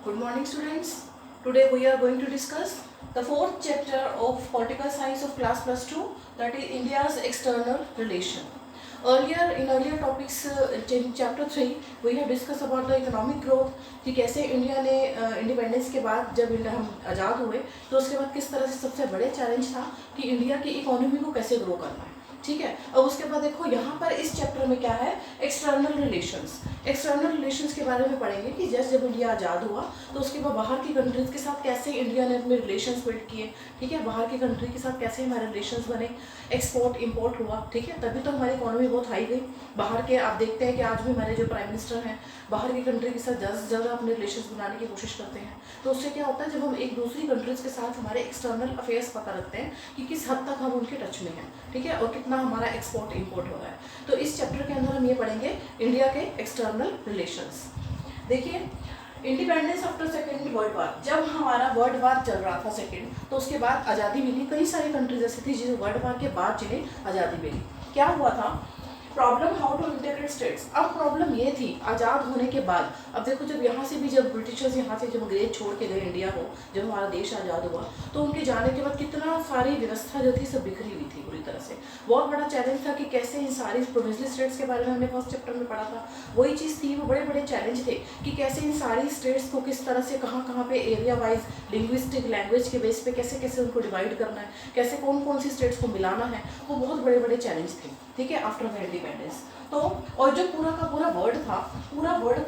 Good morning, students. Today we are going to discuss the fourth chapter of Political Science of Class Plus 2, that is India's external relation. Earlier topics in chapter 3 we have discussed about the economic growth, कि कैसे India ने independence के बाद जब India हम आज़ाद हुए तो उसके बाद किस तरह से सबसे बड़े चैलेंज था कि इंडिया की इकोनॉमी को कैसे ग्रो करना है। ठीक है, और उसके बाद देखो यहाँ पर इस चैप्टर में क्या है, एक्सटर्नल रिलेशंस। एक्सटर्नल रिलेशंस के बारे में पढ़ेंगे कि जैसे जब इंडिया आज़ाद हुआ तो उसके बाद बाहर की कंट्रीज के साथ कैसे इंडिया ने अपने रिलेशंस बिल्ड किए। ठीक है, बाहर की कंट्री के साथ कैसे हमारे रिलेशंस बने, एक्सपोर्ट इंपोर्ट हुआ। ठीक है, तभी तो हमारी इकोनॉमी बहुत हाई गई। बाहर के आप देखते हैं कि आज भी हमारे जो प्राइम मिनिस्टर हैं बाहर की कंट्री के साथ ज़्यादा से ज़्यादा अपने रिलेशंस बनाने की कोशिश करते हैं। तो उससे क्या होता है, जब हम एक दूसरी कंट्रीज़ के साथ हमारे एक्सटर्नल अफेयर्स पता रखते हैं कि किस हद तक हम उनके टच में हैं। ठीक है, और कितना हमारा एक्सपोर्ट इंपोर्ट हो रहा है। तो इस चैप्टर के अंदर हम ये पढ़ेंगे इंडिया के एक्सटर्नल रिलेशंस। देखिए, independence after second world war, जब हमारा वर्ल्ड वार चल रहा था सेकेंड, तो उसके बाद आज़ादी मिली। कई सारी कंट्रीज ऐसी थी जिन्हें वर्ल्ड वार के बाद जिन्हें आज़ादी मिली। क्या हुआ था, problem how to integrate states. अब प्रॉब्लम ये थी आज़ाद होने के बाद, अब देखो जब यहाँ से भी जब ब्रिटिशर्स यहाँ से जब अंग्रेज छोड़ के गए इंडिया को, जब हमारा देश आज़ाद हुआ तो उनके जाने के बाद कितना सारी व्यवस्था जो थी सब बिखरी हुई थी पूरी तरह से। बहुत बड़ा चैलेंज था कि कैसे इन सारी प्रोविंशियल स्टेट्स के बारे में हमने फर्स्ट चैप्टर में पढ़ा था, वही चीज़ थी। वो बड़े बड़े चैलेंज थे कि कैसे इन सारी स्टेट्स को किस तरह से कहाँ कहाँ पे एरिया वाइज लिंग्विस्टिक लैंग्वेज के बेस पे कैसे कैसे उनको डिवाइड करना है, कैसे कौन कौन सी स्टेट्स को मिलाना है। वो बहुत बड़े बड़े चैलेंज थे। ठीक है, आफ्टर द इंडिपेंडेंस। तो और जो पूरा का पूरा वर्ल्ड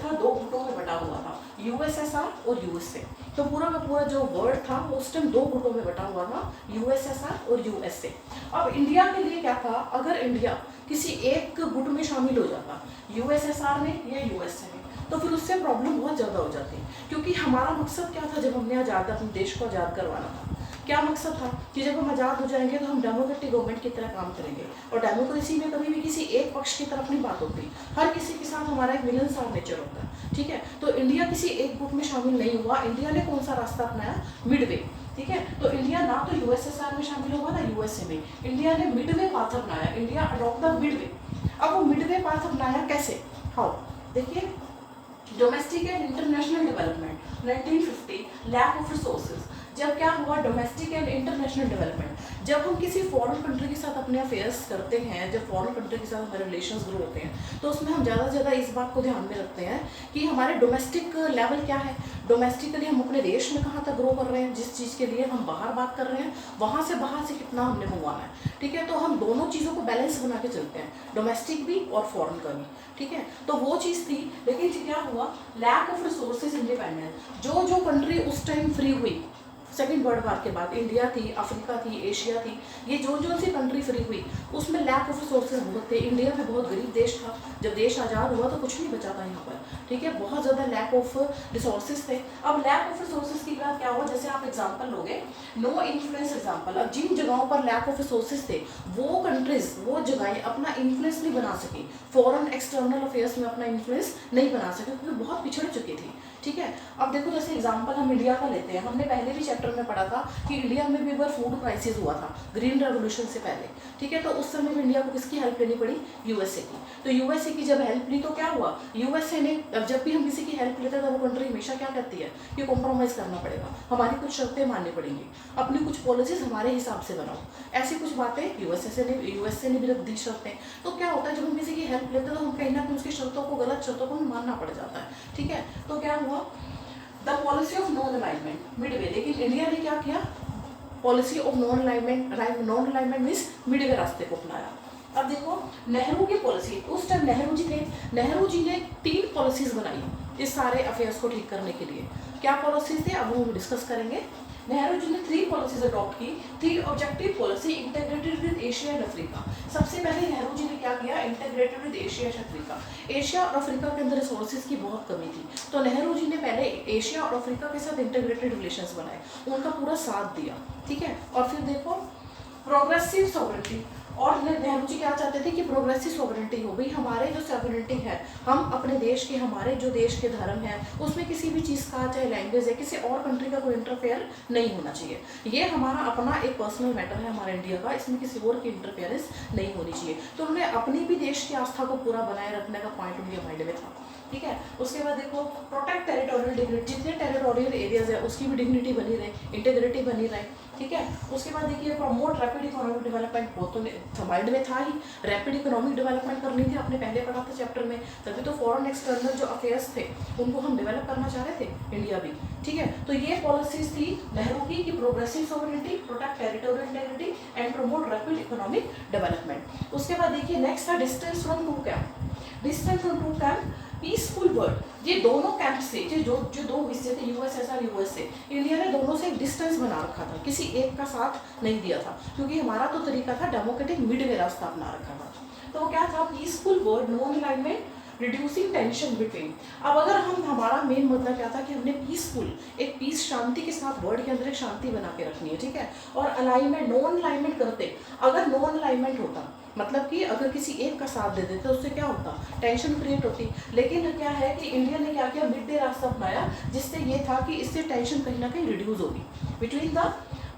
था दो गुटों में बटा हुआ था, यूएसएसआर और यूएसए। तो पूरा का पूरा जो वर्ल्ड था वो उस टाइम दो गुटों में बटा हुआ था, यूएसएसआर और यूएसए। अब इंडिया के लिए क्या था, अगर इंडिया किसी एक गुट में शामिल हो जाता, यूएसएसआर में या यूएसए में, तो फिर उससे प्रॉब्लम बहुत ज़्यादा हो जाती। क्योंकि हमारा मकसद क्या था जब हमने आज़ाद अपने देश को आज़ाद करवाना था, क्या मकसद था कि जब हम आज़ाद हो जाएंगे तो हम डेमोक्रेटिक गवर्नमेंट की तरह काम करेंगे। और डेमोक्रेसी में कभी भी किसी एक पक्ष की तरफ नहीं बात होती, हर किसी के साथ हमारा एक मिलनसार नेचर होता है। ठीक है, तो इंडिया किसी एक गुट में शामिल नहीं हुआ। इंडिया ने कौन सा रास्ता अपनाया, मिडवे। ठीक है, तो इंडिया ना तो यूएसएसआर में शामिल होगा ना यूएसए में, इंडिया ने मिडवे पाथ अपनाया। India adopt the midway. अब वो मिडवे पाथ अपनाया कैसे, हाउ, देखिए, domestic and international development 1950, lack of resources. जब क्या हुआ, डोमेस्टिक एंड इंटरनेशनल डेवलपमेंट, जब हम किसी फॉरेन कंट्री के साथ अपने अफेयर्स करते हैं, जब फॉरेन कंट्री के साथ हमारे रिलेशंस ग्रो होते हैं, तो उसमें हम ज़्यादा से ज़्यादा इस बात को ध्यान में रखते हैं कि हमारे डोमेस्टिक लेवल क्या है, डोमेस्टिकली हम अपने देश में कहाँ तक ग्रो कर रहे हैं, जिस चीज़ के लिए हम बाहर बात कर रहे हैं वहाँ से बाहर से कितना हमने मंगवाना है। ठीक है, तो हम दोनों चीज़ों को बैलेंस बना के चलते हैं, डोमेस्टिक भी और फॉरेन का भी। ठीक है, तो वो चीज़ थी। लेकिन क्या हुआ, लैक ऑफ रिसोर्सेज इंडिपेंडेंस। जो कंट्री उस टाइम फ्री हुई सेकेंड वर्ल्ड वार के बाद, इंडिया थी, अफ्रीका थी, एशिया थी, ये जो सी कंट्री फ्री हुई उसमें लैक ऑफ रिसोर्सेज बहुत थे। इंडिया में बहुत गरीब देश था, जब देश आज़ाद हुआ तो कुछ नहीं बचा था यहाँ पर। ठीक है, बहुत ज़्यादा लैक ऑफ रिसोर्सेज थे। अब लैक ऑफ रिसोर्सेज की बात क्या हुआ, जैसे आप एग्जाम्पल लोगे, नो इन्फ्लुएंस एग्जाम्पल। अब जिन जगहों पर लैक ऑफ रिसोर्सेज थे वो कंट्रीज, वो जगहें अपना इन्फ्लुएंस नहीं बना सकी, फॉरेन एक्सटर्नल अफेयर्स में अपना इन्फ्लुएंस नहीं बना सके क्योंकि बहुत पिछड़ चुकी थी। ठीक है, अब देखो जैसे एग्जांपल हम इंडिया का लेते हैं, हमने पहले भी चैप्टर में पढ़ा था कि इंडिया में भी एक बार फूड क्राइसिस हुआ था ग्रीन रेवोल्यूशन से पहले। ठीक है, तो उस समय भी इंडिया को किसकी हेल्प लेनी पड़ी, यूएसए की। तो यूएसए की जब हेल्प ली तो क्या हुआ, यूएसए ने, जब भी हम किसी की हेल्प लेते हैं तो वो कंट्री हमेशा क्या कहती है कि कॉम्प्रोमाइज़ करना पड़ेगा, हमारी कुछ शर्तें माननी पड़ेंगी, अपनी कुछ पॉलिसीज हमारे हिसाब से बनाओ, ऐसी कुछ बातें यूएसए ने भी रख दी शर्तें। तो क्या होता है, जब हम किसी की हेल्प लेते हैं तो हम कहीं ना कहीं उसकी शर्तों को, गलत शर्तों को मानना पड़ जाता है। ठीक है, तो क्या हुआ, the policy of non alignment Midway. लेकिन इंडिया ने क्या किया, policy of non alignment means Midway रास्ते को अपनाया। अब देखो नेहरू की पॉलिसी, उस टाइम नेहरू जी थे, नेहरू जी ने 3 पॉलिसीज बनाई इस सारे अफेयर्स को ठीक करने के लिए। क्या पॉलिसीज थे, अब हम डिस्कस करेंगे। नेहरू जी ने 3 पॉलिसीज अडॉप्ट की। 3 objective policy, integrated with Asia and Africa. सबसे पहले नेहरू जी ने क्या किया, integrated with Asia and Africa. Asia और अफ्रीका के अंदर रिसोर्सेज की बहुत कमी थी, तो नेहरू जी ने पहले एशिया और अफ्रीका के साथ इंटीग्रेटेड रिलेशंस बनाए, उनका पूरा साथ दिया। ठीक है, और फिर देखो प्रोग्रेसिव सॉवरेनिटी, और नेहरू जी क्या चाहते थे कि प्रोग्रेसिव सॉवरेनिटी हो, भाई हमारे जो सॉवरेनिटी है, हम अपने देश के, हमारे जो देश के धर्म है उसमें किसी भी चीज़ का, चाहे लैंग्वेज है, किसी और कंट्री का कोई इंटरफेयर नहीं होना चाहिए। ये हमारा अपना एक पर्सनल मैटर है हमारे इंडिया का, इसमें किसी और की इंटरफेरेंस नहीं होनी चाहिए। तो उन्होंने अपनी भी देश की आस्था को पूरा बनाए रखने का पॉइंट उनके माइंड में था। ठीक है, उसके बाद देखो प्रोटेक्ट टेरिटोरियल डिग्निटी, जितने टेरिटोरियल एरियाज है उसकी भी डिग्निटी बनी रहे, इंटीग्रिटी बनी रहे। ठीक है, उसके बाद देखिए प्रमोट रैपिड इकोनॉमिक डेवलपमेंट, वो तो माइंड में था ही, रैपिड इकोनॉमिक डेवलपमेंट करनी थी, आपने पहले पढ़ा था चैप्टर में, तभी तो फॉरेन एक्सटर्नल जो अफेयर्स थे उनको हम डेवलप करना चाह रहे थे, इंडिया भी। ठीक है, तो ये पॉलिसीज थी नेहरू की कि progressive sovereignty, protect territorial integrity and promote rapid economic development. उसके बाद देखिए नेक्स्ट था distance from true camp, distance from true camp peaceful world. ये दोनों कैंप से जो दो हिस्से थे, यूएसएसआर यूएसए, इंडिया ने दोनों से एक डिस्टेंस बना रखा था, किसी एक का साथ नहीं दिया था, क्योंकि हमारा तो तरीका था डेमोक्रेटिक मिडवे रास्ता अपना रखा था। तो वो क्या था, peaceful world, non alignment, reducing tension between. अब अगर हमारा मेन मुद्दा क्या था कि हमने पीसफुल, एक पीस, शांति के साथ वर्ल्ड के अंदर एक शांति बना के रखनी है। ठीक है, और अलाइनमेंट, नॉन अलाइनमेंट करते, अगर नॉन अलाइनमेंट होता मतलब कि अगर किसी एक का साथ दे देते उससे क्या होता, टेंशन क्रिएट होती। लेकिन क्या है कि इंडिया ने क्या किया, मिड डे रास्ता अपनाया, जिससे ये था कि इससे टेंशन कहीं ना कहीं रिड्यूस होगी between the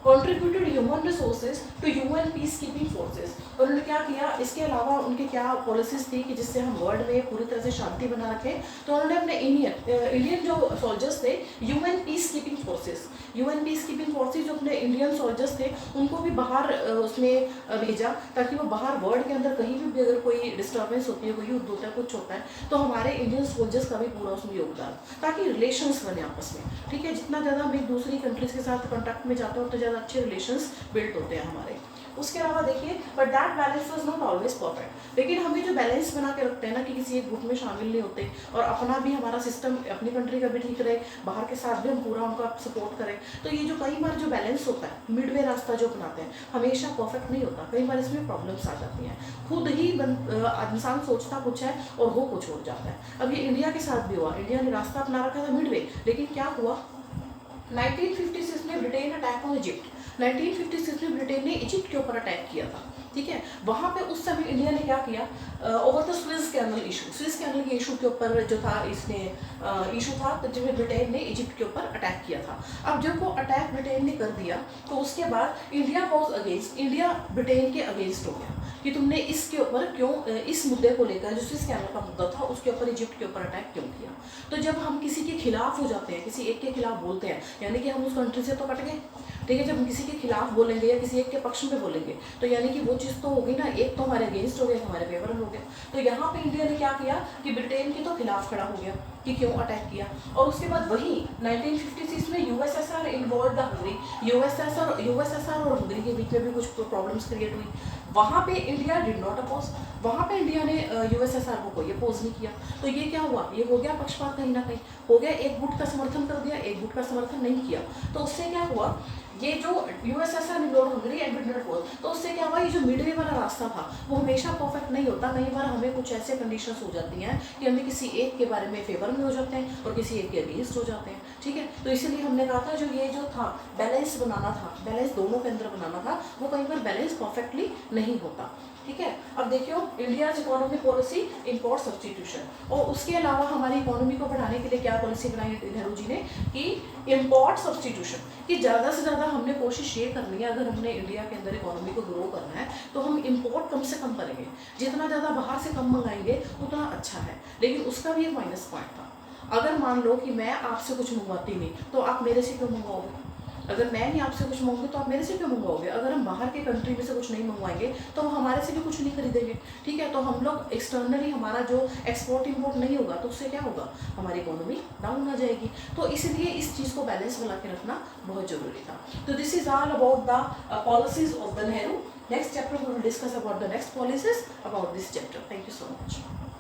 contributed human resources to UN peacekeeping forces। उन्होंने क्या किया, इसके अलावा उनके क्या पॉलिसीज थी कि जिससे हम वर्ल्ड में पूरी तरह से शांति बना रखें, तो उन्होंने अपने इंडियन जो सोल्जर्स थे, UN peace keeping forces, UN peace keeping forces जो अपने इंडियन सोल्जर्स थे उनको भी बाहर उसमें भेजा, ताकि वो बाहर वर्ल्ड के अंदर कहीं भी अगर कोई डिस्टर्बेंस होती है, कोई युद्ध होता है, कुछ होता है, तो हमारे इंडियन सोल्जर्स का भी पूरा उसमें योगदान, ताकि रिलेशंस बने आपस में। ठीक है, जितना ज़्यादा हम एक दूसरी कंट्रीज के साथ कॉन्टैक्ट में जाते हैं उतने ज़्यादा अच्छे रिलेशंस बिल्ड होते हैं हमारे। उसके अलावा देखिए, but that balance was not always perfect. लेकिन हमें जो बैलेंस बना के रखते हैं ना, कि किसी एक ग्रुप में शामिल नहीं होते और अपना भी, हमारा सिस्टम अपनी कंट्री का भी ठीक रहे, बाहर के साथ भी हम पूरा उनका सपोर्ट करें, तो ये जो कई बार जो बैलेंस होता है, मिडवे रास्ता जो अपनाते हैं, हमेशा परफेक्ट नहीं होता, कई बार इसमें प्रॉब्लम्स आ जाती हैं। खुद ही इंसान सोचता कुछ है और हो कुछ हो जाता है। अब ये इंडिया के साथ भी हुआ, इंडिया ने रास्ता अपना रखा था मिडवे, लेकिन क्या हुआ, 1956 में ब्रिटेन अटैक ऑन इजिप्ट, 1956 में ब्रिटेन ने इजिप्ट के ऊपर अटैक किया था। ठीक है, वहाँ पे उस समय इंडिया ने क्या किया, over the Suez canal issue, Suez canal के इशू के ऊपर जो था, इसने इशू था, तो जिसमें ब्रिटेन ने इजिप्ट के ऊपर अटैक किया था। अब जब वो अटैक ब्रिटेन ने कर दिया, तो उसके बाद India was against, India Britain के अगेंस्ट हो गया कि तुमने इसके ऊपर क्यों, इस मुद्दे को लेकर, जो स्विस कैनल का मुद्दा था, उसके ऊपर इजिप्ट के ऊपर अटैक क्यों किया। तो जब हम किसी के खिलाफ हो जाते हैं, किसी एक के खिलाफ बोलते हैं, यानी कि हम उस कंट्री से तो कट गए। ठीक है, जब हम किसी के खिलाफ बोलेंगे या किसी एक के पक्ष में बोलेंगे, तो यानी कि वो चीज़ तो होगी ना, एक तो हमारे अगेंस्ट हो गया, हमारे फेवर में हो गया। तो यहाँ पे इंडिया ने क्या किया कि ब्रिटेन के तो खिलाफ खड़ा हो गया कि क्यों अटैक किया। और उसके बाद वही 1956 में USSR involve the Hungary, USSR और हंगरी के बीच में भी कुछ प्रॉब्लम्स क्रिएट हुई। वहाँ पे इंडिया डिड नॉट अपोज, वहाँ पे इंडिया ने यूएसएसआर को कोई अपोज नहीं किया। तो ये क्या हुआ, ये हो गया पक्षपात, कहीं ना कहीं हो गया, एक गुट का समर्थन कर दिया, एक गुट का समर्थन नहीं किया। तो उससे क्या हुआ, ये जो USSR involve Hungary and did not oppose, तो उससे क्या हुआ, ये जो मिडवे वाला रास्ता था वो हमेशा परफेक्ट नहीं होता। कई बार हमें कुछ ऐसे कंडीशंस हो जाती हैं कि हमें किसी एक के बारे में फेवर में हो जाते हैं और किसी एक के अगेंस्ट हो जाते हैं। ठीक है, तो इसीलिए हमने कहा था, जो ये जो था बैलेंस बनाना था, बैलेंस दोनों के अंदर बनाना था, वो कई बार बैलेंस परफेक्टली नहीं होता। ठीक है, अब देखियो, India's economy policy, import substitution, और उसके अलावा हमारी इकोनॉमी को बढ़ाने के लिए क्या पॉलिसी बनाई नेहरू जी ने, कि इम्पोर्ट सब्सटीट्यूशन, कि ज़्यादा से ज़्यादा हमने कोशिश ये करनी है, अगर हमने इंडिया के अंदर इकोनॉमी को ग्रो करना है, तो हम इम्पोर्ट कम से कम करेंगे, जितना ज़्यादा बाहर से कम मंगाएंगे उतना अच्छा है। लेकिन उसका भी एक माइनस पॉइंट था, अगर मान लो कि मैं आपसे कुछ मंगवाती नहीं, तो आप मेरे से क्यों मंगवाओगे, अगर मैं नहीं आपसे कुछ मांगूंगी तो आप मेरे से क्यों मंगवाओगे। अगर हम बाहर के कंट्री में से कुछ नहीं मंगवाएंगे तो वो हमारे से भी कुछ नहीं खरीदेंगे। ठीक है, तो हम लोग एक्सटर्नली, हमारा जो एक्सपोर्ट इंपोर्ट नहीं होगा, तो उससे क्या होगा, हमारी इकोनॉमी डाउन आ जाएगी। तो इसलिए इस चीज़ को बैलेंस बना के रखना बहुत जरूरी था। तो this is all about the policies of the Nehru. Next chapter we will discuss about the next policies about this chapter. Thank you so much.